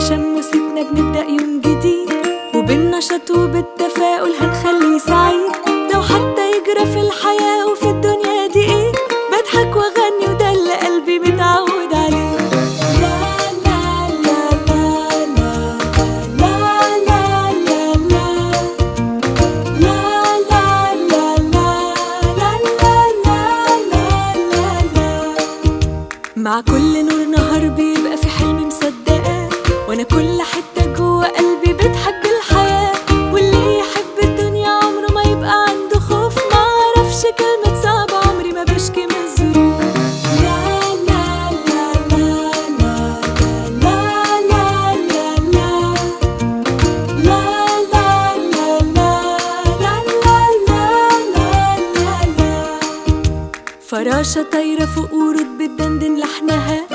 شم وسيبنا بنبدأ يوم جديد، وبالنشاط وبالتفاؤل هنخليه سعيد. لو حتى يجرى في الحياة وفي الدنيا دي ايه، بضحك واغني وده اللي قلبي متعود عليه. مع كل نور نهار بيبقى في حلم مصدقاه، وانا كل حتة جوه قلبي بتحب الحياة. واللي يحب الدنيا عمره ما يبقى عنده خوف، ما اعرفش كلمة صعبة عمري ما بشكي من الظروف. فراشة طايرة فوق ورود بتدندن لحنها،